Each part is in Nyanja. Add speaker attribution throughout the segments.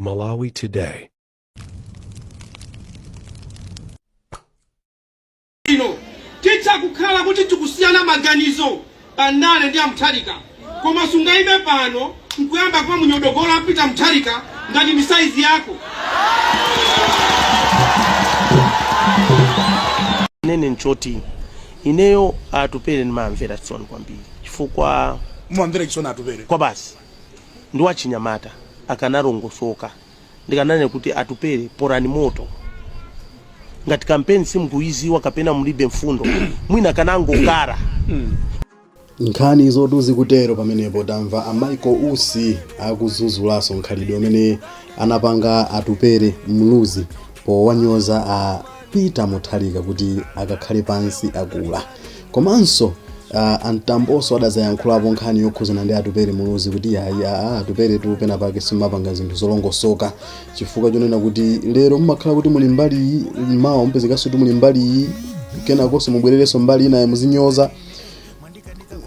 Speaker 1: Malawi Today.
Speaker 2: Ticha kukhala kuti tikusiyana maganizo panale ndi amtharika koma sungaime pano nkuyamba kwa munyodogola apita mtharika ngati ni size yako.
Speaker 3: Nene nchoti ineyo atupere nimamvera tsoni kwambiri chifukwa
Speaker 4: mumamvera chisoni atupere
Speaker 3: kwa basi ndi wachinyamata akanarongosoka ndikanane kuti atupere porani moto ngati kampeni simkuiziwa kapena mulibe mfundo mwina kanangokara.
Speaker 5: Nkhani zoduzi kutero pamenepo tamva Michael Usi akuzuzulaso nkhalidwe amene anapanga atupere mluzi powanyoza a Peter Mutharika kuti akakhale pansi akula. Komanso antamboso adazayankhulapo nkhani yokhuzana ndi atupere muluzi kuti atupere tupena pake simapanga zinthu zolongosoka chifukwa chonena kuti lero mmakhala kuti muli mbali mawa mpezekaso kuti muli mbali kenakonso mubwerereso mbali ina muzinyoza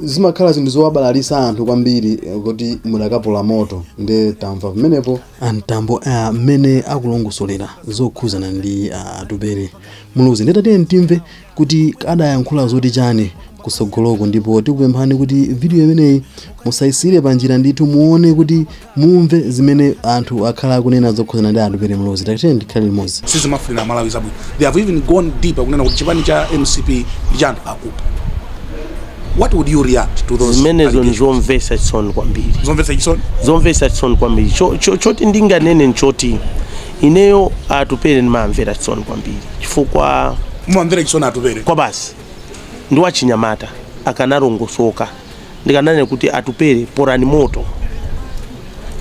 Speaker 5: zimakhala zinthu zowabalalisa anthu kwambiri kuti mudakapola moto ndi tamva pamenepo antambo amene akulongosolera zokhuzana ndi atupere muluzi nditatiye ntimve kuti adayankhula zoti chani kusogoloko ndipo tikupemphani kuti video imeneyi musayisire panjira ndithu muone kuti mumve zimene anthu akhala kunena zokhuzana ndi atupere muluzi takatene ndikhale limodzi
Speaker 4: sizimafuna Malawi zabwino. They have even gone deeper kunena kuti chipani cha MCP jana akupa. What would you react to those?
Speaker 3: Zimenezo nzomvesa chisoni kwambiri.
Speaker 4: Zomvesa chisoni?
Speaker 3: Zomvesa chisoni kwambiri. Choti ndinganene nchoti ineyo atupere nimamvera chisoni kwambiri chifukwa
Speaker 4: mumamvera chisoni atupere
Speaker 3: kwa basi ndi wachinyamata akanarongosoka ndikanane kuti atupere porani moto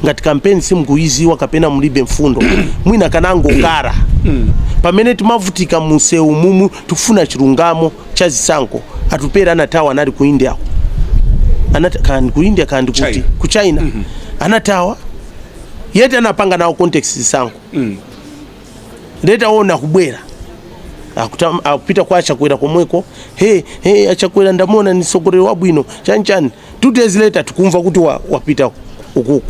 Speaker 3: ngati kampeni simkuiziwa kapena mulibe mfundo mwina kanangokara. Pamene timavutika museu mumu tikufuna chilungamo cha zisankho atupere anatawa anali ku India kandi ku India kandi kuti ku China anatawa yete anapanga nawo context zisankho leta ona kubwera akupita kwa achakwera komweko achakwera ndamona ni sogolero wabwino chanchani 2 days later tukumva kuti wapita ukuku.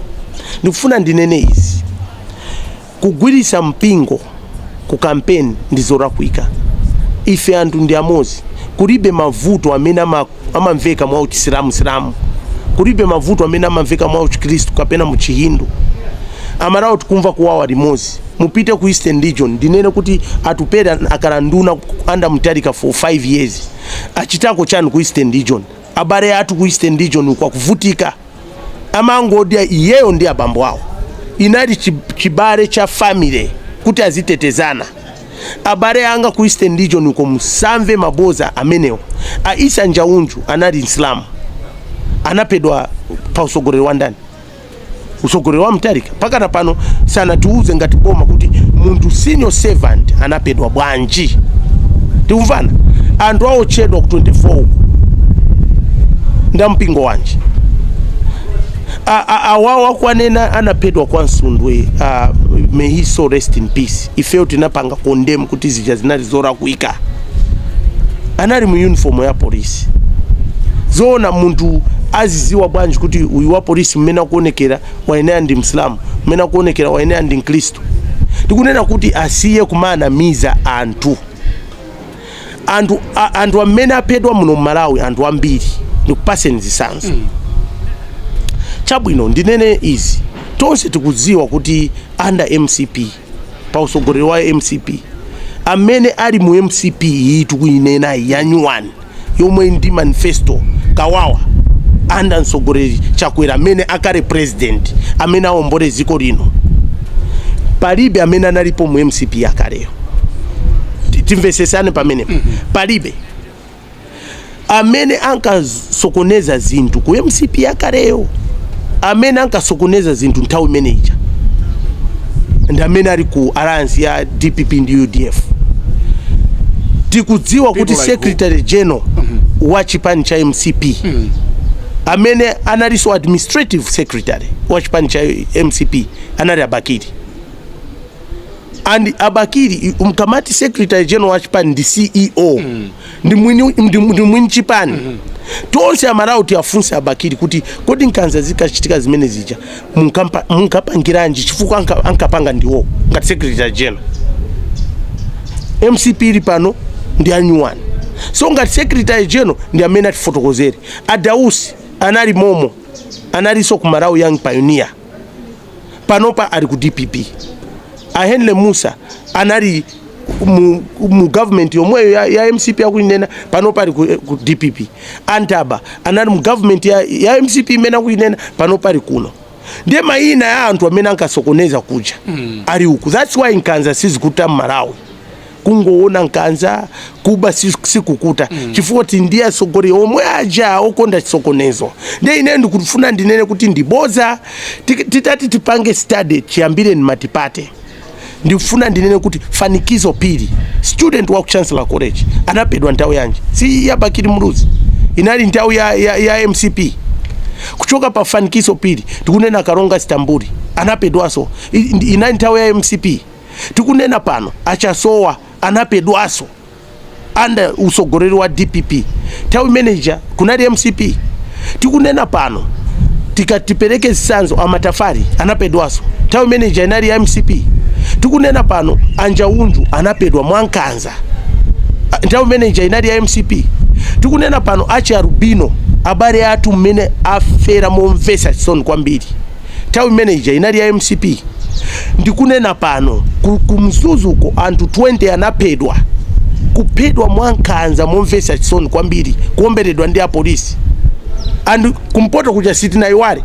Speaker 3: Ndikufuna ndinene izi kugwirisa mpingo ku campaign ndizorakwika ife anthu ndi amozi kulibe mavuto amene amamveka mwa uchisilamu kulibe mavuto amene amamveka mwa uchikristu kapena mu chihindu amarawo tikumva kuwawa limozi mupite ku Eastern Region ndinene kuti atupere akalanduna anda Mutharika for 5 years achitako chanu ku Eastern Region abare atu ku Eastern Region kwa kuvutika amangodia iyeyo ndi abambo awo inali chibare cha family kuti azitetezana abare anga ku Eastern Region uko musamve maboza amenewo Isa Njaunju anali Islam anapedwa pa usogolero wa ndani usogolero wa Mutharika pakana pano sana tuuze ngati boma kuti muntu senior servant anapedwa bwanji tiumvana anthu awo chedwa ku 24 ndampingo wanje awawa kwanena anapedwa kwa Nsundwe may he so rest in peace ifeo tinapanga condemn kuti zija zinali zorakwika anali mu uniform ya polisi zona muntu aziziwa bwanji kuti uyu wa polisi mmene kuonekera wayenera ndi Muslimu mmene kuonekera wayenera ndi Mkristo tikunena kuti asiye kumana miza anthu amene apedwa muno Malawi anthu ambiri ndikupaseni zisanzo chabwino ndinene izi tonse tikudziwa kuti under MCP pa usogolero wa MCP amene ali mu MCP yitu kuinena yanyuwani yomwe ndi manifesto kawawa anda nsogolero Chakwera amene akale president amene awombole ziko lino palibe amene analipo mu MCP yakaleyo timvesesane pamene palibe amene ankasokoneza zinthu ku MCP yakaleyo amene ankasokoneza zinthu nthawi imeneja ndi amene ali ku alliance ya DPP ndi UDF tikudziwa kuti secretary general wa chipani cha MCP amene analiso administrative secretary wa chipani cha MCP anali Abakiri and Abakiri mkamati secretary general wa chipani ndi CEO ndi mwini chipani tonse amalawi tiafunse abakiri kuti kodi nkhanza zikachitika zimene zija munkapangiranji chifukwa ankapanga ndiwo ngati secretary general. MCP ili pano ndi anyuwani, so ngati secretary general ndi amene atifotokozere. Adausi anali momo, analiso ku Malawi Young Pioneer, panopa ali ku DPP. Henle Musa anali mu government yomweyo ya MCP yakuinena, panopa ali ku DPP. Antaba anali mu government ya MCP imene akuinena, panopa ali kuno. Ndiye mayina ya anthu amene ankasokoneza kuja ali uku. That's why nkhanza sizikuta Malawi. Kungoona nkhanza kuba sikukuta chifukwa ndiye asogolera omwe aja okonda chisokonezo. Ndiye ine ndikufuna ndinene kuti ndiboza titati tipange study chiyambire ni matipate. Ndikufuna ndinene kuti Fanikizo Pili, student wa Chancellor College, anapedwa nthawi yanji si ya Bakiri Muluzi, inali nthawi ya MCP. Kuchoka pa Fanikizo Pili tikunena Karonga Stambuli anapedwaso inali nthawi ya MCP. Tikunena pano Achasowa anapedwaso anda usogolero wa DPP nthawi manager kunali MCP. Tikunena pano tikatipereke Sanzo Amatafari anapedwaso nthawi manager inali ya MCP. Tikunena pano Anjaunju anapedwa mwankanza nthawi manager inali ya MCP. Tikunena pano Acha Rubino abale atu mmene afera momvesa chisoni kwambiri nthawi manager inali ya MCP. Ndikunena pano kumzuzuko anthu 20 anapedwa, kupedwa mwankanza momvesa chisoni kwambiri, kuomberedwa ndi apolisi. Andu kumpoto kuja siti na iwale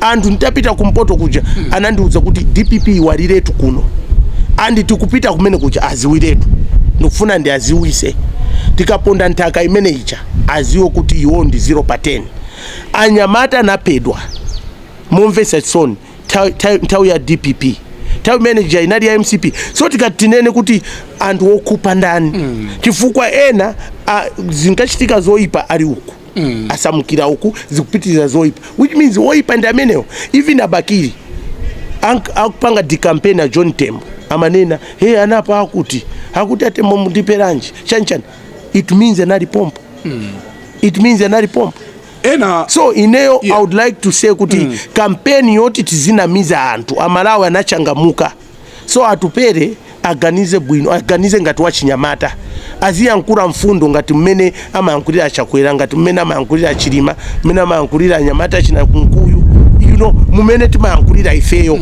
Speaker 3: anthu ntapita kumpoto kuja anandiuza kuti DPP iwaliretu kuno, andi tikupita kumene kuja aziwiretu. Ndikufuna ndi aziwise tikaponda nthaka imene ija aziwo kuti iwo ndi 0/10. Anyamata anapedwa momvesa chisoni nthawi ya DPP, nthawi manager inali ya MCP. So tikatinene kuti anthu okupa ndani chifukwa ena zingachitika zoipa ali uku asamukira uku zikupitiriza zoipa, which means woipa ndi amenewo. Even Abakiri akupanga di campaign na John Tembo amanena hey anapa akuti Tembo mundiperanji chanchan, it means anali pompo. It means anali pompo. So ineyo I would like to say kuti campaign yoti tizinamiza anthu amalawi anachangamuka, so atupere aganize bwino, aganize ngati wachinyamata, aziyankhula mfundo ngati mmene amayankhulira Achakwera, ngati mmene amayankhulira Chilima, mmene amayankhulira Anyamata china Kunkuyu, you know, mmene timayankhulira ifeyo.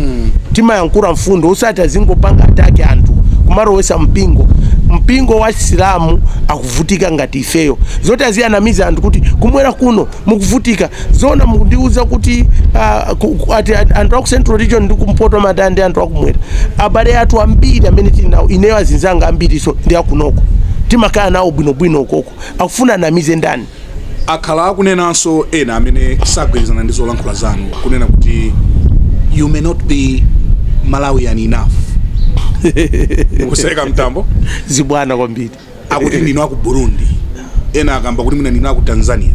Speaker 3: Timayankhula mfundo, usati azingopanga atake anthu kumarowesa mpingo wa Islamu akuvutika ngati ifeyo. Zote aziyanamiza anthu kuti kumwera kuno mukuvutika. Zona mundiuza kuti anthu aku Central Region ndi kumpoto Matande anthu akumwera. Abale athu ambiri amene tinawo ineyo azinzanga ambiri so ndi akunoko. Timakhala nawo bwinobwino ukoko. Akufuna anamize ndani.
Speaker 4: Akhala akunenanso ena amene sagwirizana ndi zolankhula zanu kunena kuti you may not be Malawian enough. Mukuseka mtambo
Speaker 3: zibwana kwambiri
Speaker 4: akuti ndino aku Burundi, ena akamba kuti mina ndino aku Tanzania.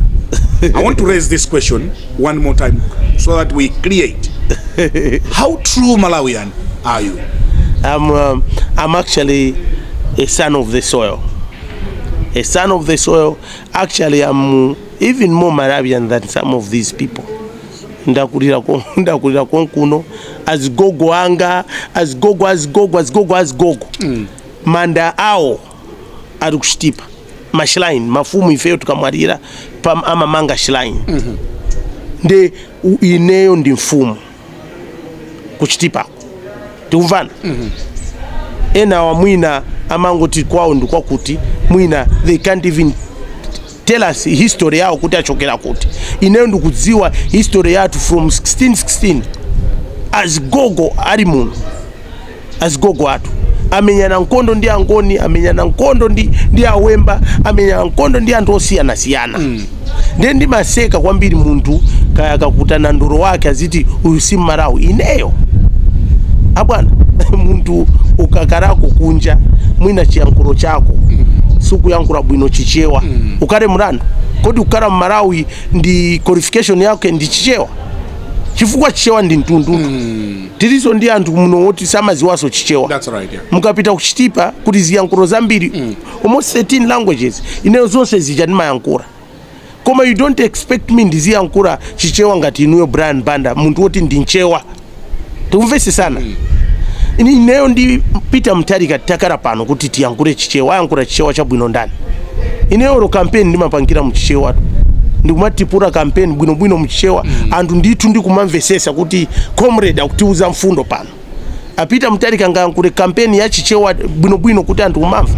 Speaker 4: I want to raise this question one more time so that we create. How true Malawian are you?
Speaker 3: I'm actually a son of the soil. A son of the soil. Actually, I'm even more Malawian than some of these people. Ndakulira konkuno azigogo anga azigogo manda ao ari kuchitipa mashrine mafumu ifeyo tukamwarira ama manga shrine nde ineyo ndi mfumu kuchitipa tikumvana. Ena wa mwina amangoti kwao ndikwa kuti mwina they can't even tell us history yao kuti achokera kuti. Ineyo ndikudziwa history yatu from 1616 azigogo ari muno, azigogo atu amenyana nkondo ndi Angoni, amenyana nkondo ndi Awemba, amenyana nkondo ndi anthu osiyana. Ndiye ndimaseka kwambiri munthu kaya kakutana ndoro wake aziti uyu si Malawi. Ineyo abwana munthu ukakarako kunja mwina chiyankhulo chako suku yankula bwino chichewa ukare murano kodi ukara Malawi ndi qualification yake ndi chichewa chifukwa chichewa ndi ntundu tirizo ndi anthu muno woti samaziwaso chichewa.
Speaker 4: That's right, yeah.
Speaker 3: Mukapita kuchitipa kuti ziyankhulo zambiri almost 13 languages ineyo zonse zija ndimayankhula koma you don't expect me ndiziyankula chichewa ngati inuyo Brian Banda muntu woti ndinchewa. Tikumvese sana. Ineyo ndi Peter Mutharika takara pano kuti tiyankule chichewa, yankula chichewa chabwino ndani. Ineyo ro campaign ndimapangira mu chichewa. Ndikumatipura campaign bwino mu chichewa anthu ndithu ndikumamvesesa kuti comrade akutiuza mfundo pano. Peter Mutharika ngayankule campaign ya chichewa bwino kuti anthu kumamva.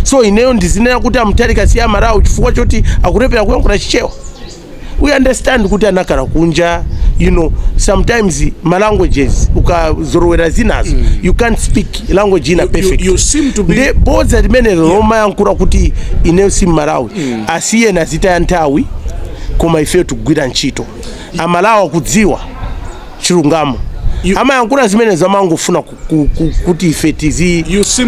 Speaker 3: So ineyo ndizinena kuti Mutharika si Malawi chifukwa choti akurepera kuyankula chichewa. We understand kuti anakala kunja, you know, sometimes my languages ukazorowera zinazo you can't speak language ina perfect.
Speaker 4: You seem to be
Speaker 3: the boards that mene Roma yankura kuti ineyo si Malawi asiye na zita ya nthawi koma ife tugwira ntchito amalawa kudziwa chilungamo ama yankura zimene zamangofuna kuti ife tizi.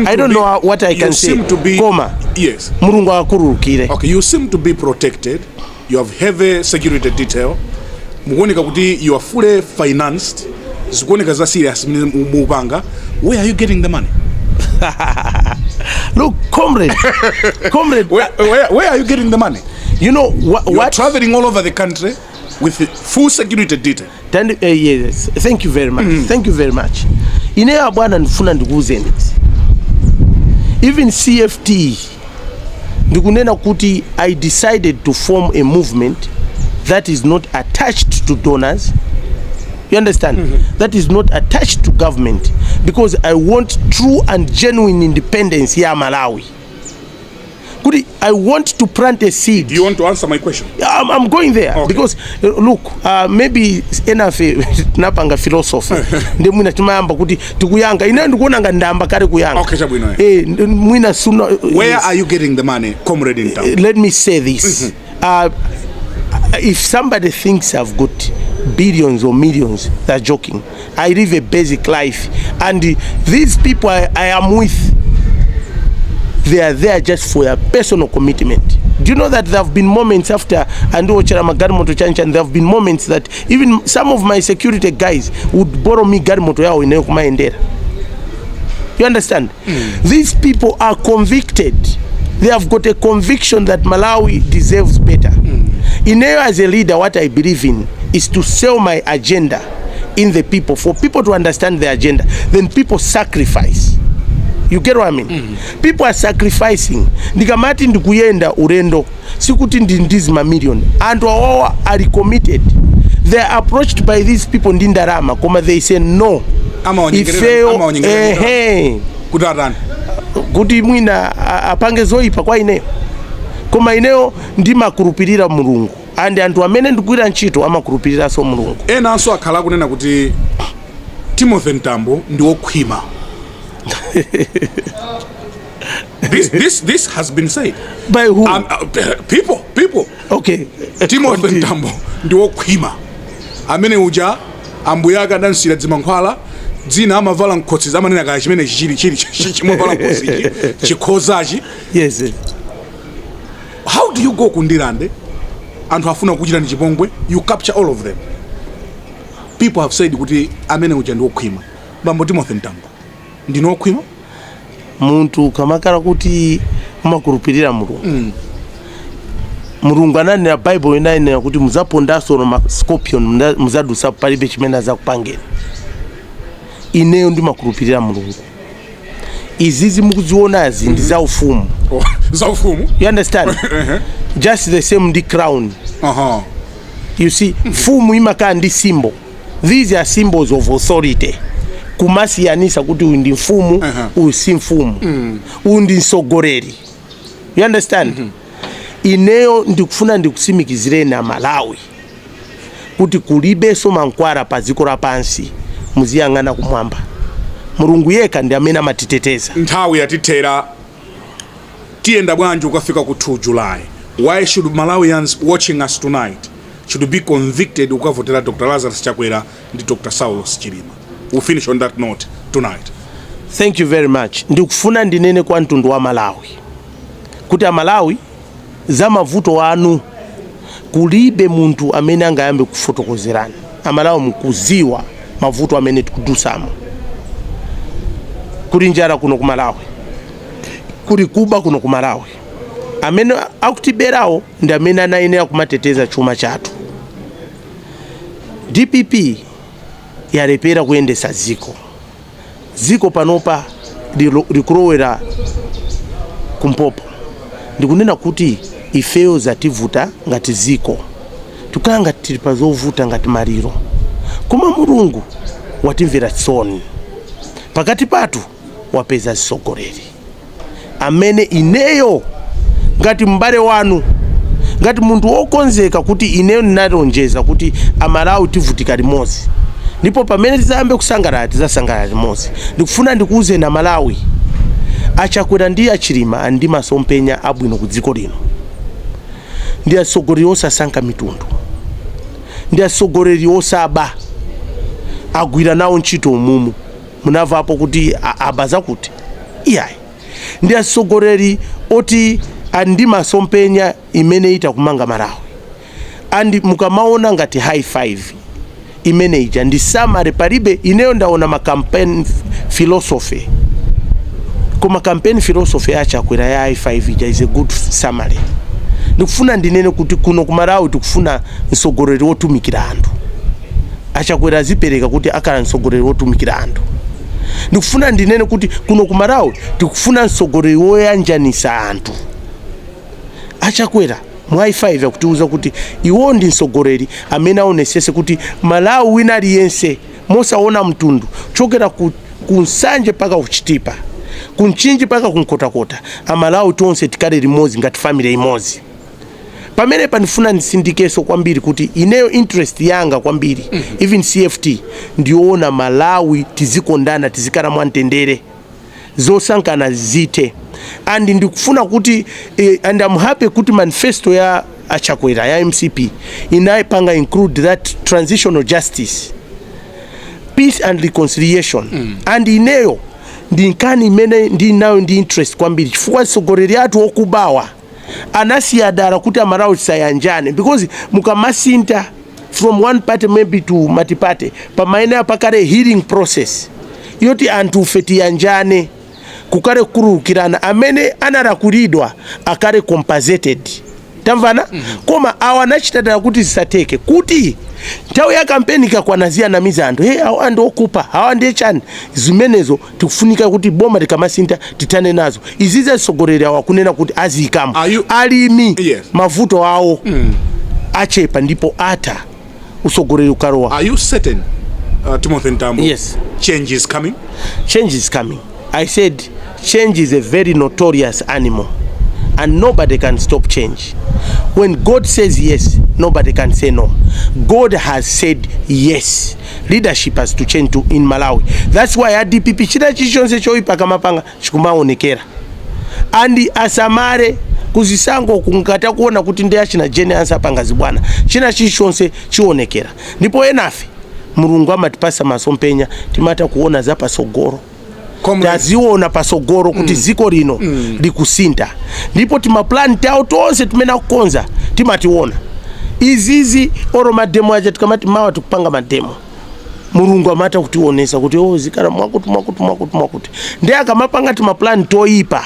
Speaker 3: I don't know what I can say koma
Speaker 4: yes
Speaker 3: Mulungu akurukire.
Speaker 4: Okay, you seem to be protected. You have heavy security detail. Mukuoneka kuti you are fully financed. Zikuoneka za serious mupanga. Where are you getting the money?
Speaker 3: Look, comrade. Where
Speaker 4: are you getting the money?
Speaker 3: You know
Speaker 4: you are traveling all over the country with full security detail.
Speaker 3: Yes. Thank you very much. Thank you very much. Ineyo bwana ndifuna ndikuuzeni. Even CFT ndikunena kuti I decided to form a movement that is not attached to donors. You understand? That is not attached to government because I want true and genuine independence ya Malawi. I want to plant a seed.
Speaker 4: Do you want to answer my question?
Speaker 3: I'm going there. Okay. Because look, maybe enough napanga philosophy. Ndi mwina tumayamba kuti tukuyanga. Ina ndikuona nga ndamba kare kuyanga.
Speaker 4: Okay, chabwino.
Speaker 3: Mwina suna.
Speaker 4: Where are you getting the money, comrade in town?
Speaker 3: Let me say this. If somebody thinks I've got billions or millions, they're joking. I live a basic life, and these people I am with, they are there just for their personal commitment. Do you know that there have been moments after Andu Ocharama Garimoto Chancha, and there have been moments that even some of my security guys would borrow me Garimoto yao ineyo kumaendera. You understand? These people are convicted. They have got a conviction that Malawi deserves better. Ineyo as a leader, what I believe in is to sell my agenda in the people, for people to understand the agenda. Then people sacrifice. You get what I mean? People are sacrificing. Ndikamati ndikuyenda urendo sikuti ndizima million. And all are committed. They are approached by these people ndindarama koma they say no. Kuti mwina apange zoipa kwa ineyo. Koma ineyo ndimakurupirira Mulungu. And anthu amene ndikuira ntchito amakurupirira so Mulungu.
Speaker 4: Ena anso akhala kunena kuti Timothy Ntambo ndi wokhwima. This has been said
Speaker 3: by who?
Speaker 4: People.
Speaker 3: Okay.
Speaker 4: Timothy Ntambo ndi wokhwima. Amene uja ambuya akadansira dzimankhwala dzina amavala nkhosi zamanena kaya chimene chili chimovala nkhosi chikhozachi.
Speaker 3: Yes.
Speaker 4: How do you go kundilande anthu afuna kuchita ndi chipongwe, you capture all of them? People have said kuti amene uja ndi wokhwima. Bambo Timothy Ntambo ndino wokhwima?
Speaker 3: Muntu kamakala kuti umakurupirira Mulungu. Mulungu ananena Bible inanena kuti muzapondaso no scorpion muzadusa palibe chimene azakupangeni. Ineyo ndimakurupirira Mulungu. Izizi mukuzionazi ndi za ufumu.
Speaker 4: Za ufumu?
Speaker 3: You understand? Just the same ndi crown. You see, fumu imakala ndi symbol. These are symbols of authority. Kumasiyanisa kuti uyu ndi mfumu, uyu si mfumu. Uyu ndi msogoreri. You understand? Ineyo ndikufuna ndikusimikizireni na Malawi kuti kulibeso mankwara pa dziko lapansi muziyang'ana kumwamba. Mulungu yeka ndi amene amatiteteza.
Speaker 4: Nthawi yatithera tiyenda bwanji ukafika ku 2 July. Why should Malawians watching us tonight should be convicted ukavotera Dr. Lazarus Chakwera ndi Dr. Saulos Chilima? We'll finish on that note tonight.
Speaker 3: Thank you very much. Ndikufuna ndinene kwa mtundu wa Malawi kuti Malawi za mavuto wanu kulibe muntu amene angayambe kufotokozerana. Amalawi mkuziwa mavuto amene tikudusamo. Kuli njala kuno ku Malawi, kuli kuba kuno ku Malawi, amene akutiberawo ndi amene anayenera kumateteza chuma chathu. DPP yalepera kuyendesa ziko panopa likulowera kumpopo. Ndikunena kuti ifeyo zativuta ngati ziko, tukhala ngati tili pa zovuta ngati maliro, koma Mulungu watimvera tsoni. Pakati patu wapeza mtsogoleri amene ineyo ngati mbale wanu, ngati munthu wokonzeka kuti ineyo ndinalonjeza kuti Amalawi tivutika limodzi, ndipo pamene tizayambe kusangalala tizasangalala limodzi. Ndikufuna ndikuuze na Malawi Achakwera ndi Achilima andi masomphenya abwino ku dziko lino. Ndi atsogoleri osasankha mitundu, ndi atsogoleri osaba, agwira nawo ntchito umumu. Munavapo kuti abaza kuti iyayi. Ndi atsogoleri oti andi masomphenya imene ita kumanga Malawi. Andi mukamaona ngati high five imene ija ndi summary palibe. Ineyo ndaona ma campaign philosophy, koma campaign philosophy Achakwera ya high five ija is a good summary. Ndikufuna ndinene kuti kuno ku Malawi tikufuna mtsogoleri wotumikira anthu. Achakwera azipereka kuti akhala mtsogoleri wotumikira anthu. Ndikufuna ndinene kuti kuno ku Malawi tikufuna mtsogoleri woyanjanisa anthu. Achakwera mu high five yakutiuza kuti iwo ndi mtsogoleri amene aonesese kuti Malawi wina aliyense mosaona mtundu, chokera ku nsanje paka kuchitipa, kunchinji paka kunkotakota, Amalawi tonse tikale limodzi ngati family imodzi. Pamene panifuna ndisindikeso kwambiri kuti ineyo interest yanga kwambiri, even CFT, ndiona Malawi tizikondana, tizikala mwamtendere, zosankana zite. And ndikufuna kuti and I'm happy kuti manifesto ya Achakwera ya MCP inaipanga include that transitional justice, peace and reconciliation. And ineyo ndinkani imene ndinayo ndi interest kwambiri, chifukwa mtsogoleri athu okubawa anasiyadala kuti Amalawi sayanjane, because mukamasinta from one party maybe to multi-party pamaene pakale healing process yoti anthu feti yanjane, kukale kurukirana, amene anarakulidwa akale compensated. Tamvana? Koma awa nachitadala kuti zisateke, kuti nthawi ya kampeni kakwanazia na mizando, awa andi okupa, awa ndi chani, zimenezo tikufunika kuti boma likamasinta titane nazo. Izize mtsogoleri awa kunena kuti azikamu alimi mavuto awo achepa ndipo ata mtsogoleri ukarowa.
Speaker 4: Are you certain, Timothy Ntambo?
Speaker 3: Yes.
Speaker 4: Change is coming?
Speaker 3: Change is coming. I said change is a very notorious animal, and nobody can stop change. When God says yes, nobody can say no. God has said yes. Leadership has to change to in Malawi. That's why DPP chida chichonse choipa kamapanga chikumaonekera. Andi asamare kuzisango kungata kuona kuti ndi achina jene ansa pangazi bwana. China chichonse chionekera. Ndipo enafe Mulungu amatipasa masomphenya timata kuona za pasogoro. Taziona pasogoro kuti ziko lino likusinta. Ndipo timaplan tawo tonse tumena kukonza timationa. Izizi oro mademo aja tukamati mawa tukupanga mademo. Mulungu amata kutionesa kuti zikala mwakuti. Ndi akamapanga timaplan toipa.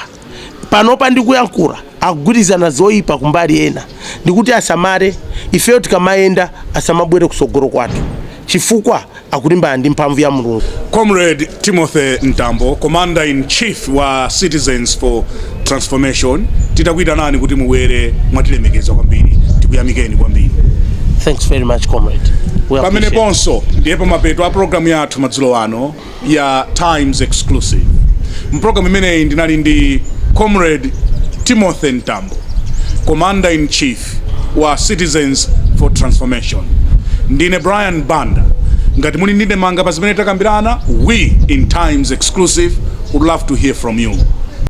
Speaker 3: Panopa ndikuyankura akugurizana zoipa kumbali ena. Ndikuti asamare ifeyo tikamaenda asamabwere kusogoro kwatu. Chifukwa akulimba ndi mphamvu ya Mulungu.
Speaker 4: Comrade Timothy Ntambo, Commander in Chief wa Citizens for Transformation, titakwita nani kuti muwere mwatilemekeza kwambiri, tikuyamikeni kwambiri.
Speaker 3: Thanks very much, comrade.
Speaker 4: Pamene bonso ndipo mapeto a program yathu madzulo ano ya Times Exclusive. Mprogram imeneyi ndinali ndi Comrade Timothy Ntambo, Commander in Chief wa Citizens for Transformation. Ndine Brian Banda. Ngati muli ndine manga pa zimene takambirana, we in Times Exclusive would love to hear from you.